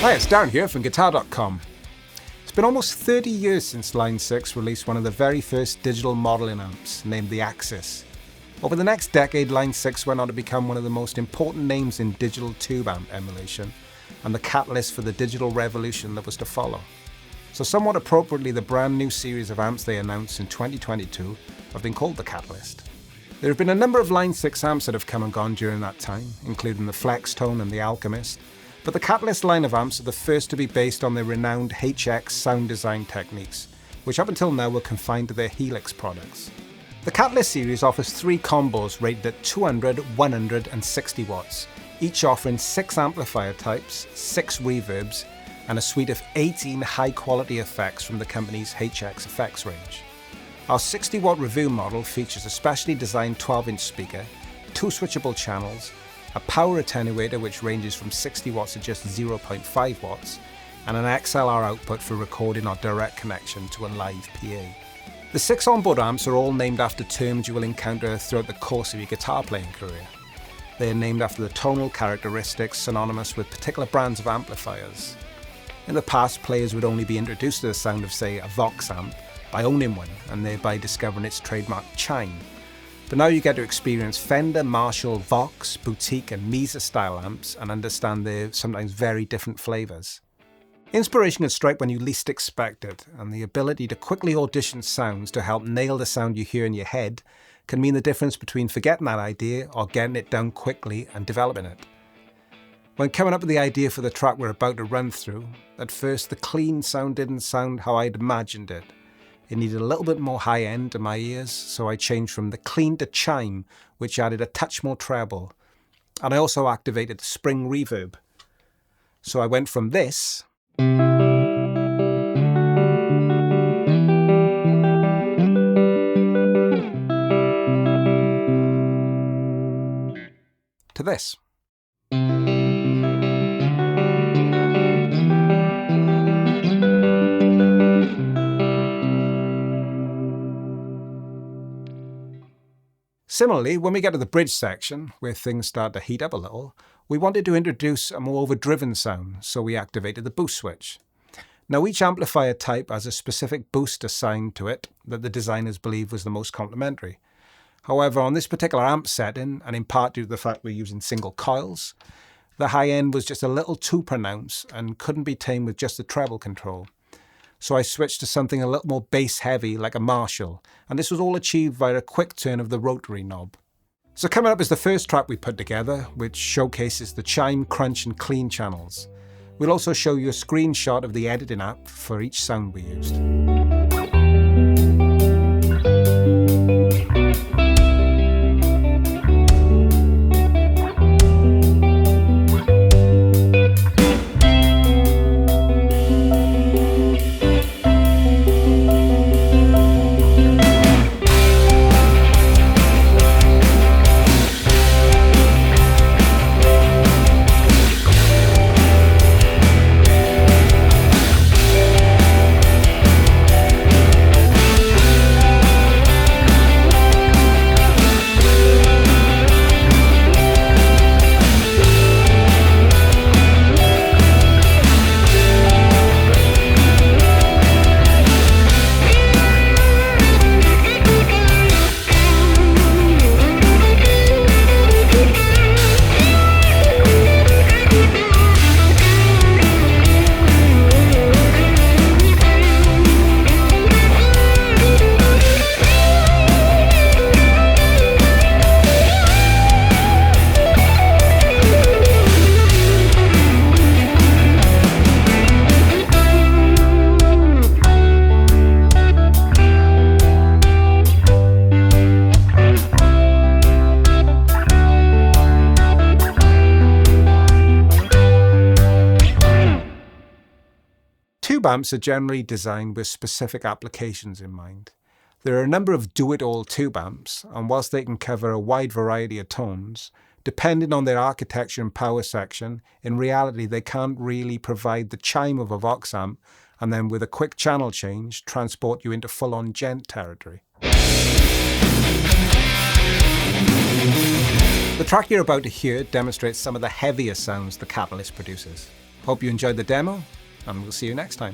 Hi, it's Darren here from Guitar.com. It's been almost 30 years since Line 6 released one of the very first digital modeling amps, named the Axis. Over the next decade, Line 6 went on to become one of the most important names in digital tube amp emulation, and the catalyst for the digital revolution that was to follow. So somewhat appropriately, the brand new series of amps they announced in 2022 have been called the Catalyst. There have been a number of Line 6 amps that have come and gone during that time, including the Flextone and the Alchemist, but the Catalyst line of amps are the first to be based on their renowned HX sound design techniques, which up until now were confined to their HELIX products. The Catalyst series offers 3 combos rated at 200, 100 and 60 watts, each offering 6 amplifier types, 6 reverbs, and a suite of 18 high-quality effects from the company's HX effects range. Our 60-watt review model features a specially designed 12-inch speaker, 2 switchable channels, a power attenuator which ranges from 60 watts to just 0.5 watts, and an XLR output for recording or direct connection to a live PA. The 6 onboard amps are all named after terms you will encounter throughout the course of your guitar playing career. They are named after the tonal characteristics synonymous with particular brands of amplifiers. In the past, players would only be introduced to the sound of, say, a Vox amp by owning one and thereby discovering its trademark chime. But now you get to experience Fender, Marshall, Vox, Boutique and Mesa style amps and understand their sometimes very different flavours. Inspiration can strike when you least expect it, and the ability to quickly audition sounds to help nail the sound you hear in your head can mean the difference between forgetting that idea or getting it down quickly and developing it. When coming up with the idea for the track we're about to run through, at first the clean sound didn't sound how I'd imagined it. It needed a little bit more high end to my ears, so I changed from the clean to chime, which added a touch more treble. And I also activated the spring reverb. So I went from this to this. Similarly, when we get to the bridge section, where things start to heat up a little, we wanted to introduce a more overdriven sound, so we activated the boost switch. Now each amplifier type has a specific boost assigned to it that the designers believed was the most complementary. However, on this particular amp setting, and in part due to the fact we're using single coils, the high end was just a little too pronounced and couldn't be tamed with just the treble control. So I switched to something a little more bass heavy like a Marshall, and this was all achieved via a quick turn of the rotary knob. So coming up is the first track we put together, which showcases the chime, crunch and clean channels. We'll also show you a screenshot of the editing app for each sound we used. Tube amps are generally designed with specific applications in mind. There are a number of do-it-all tube amps, and whilst they can cover a wide variety of tones, depending on their architecture and power section, in reality they can't really provide the chime of a Vox amp and then with a quick channel change transport you into full-on gent territory. The track you're about to hear demonstrates some of the heavier sounds the Catalyst produces. Hope you enjoyed the demo, and we'll see you next time.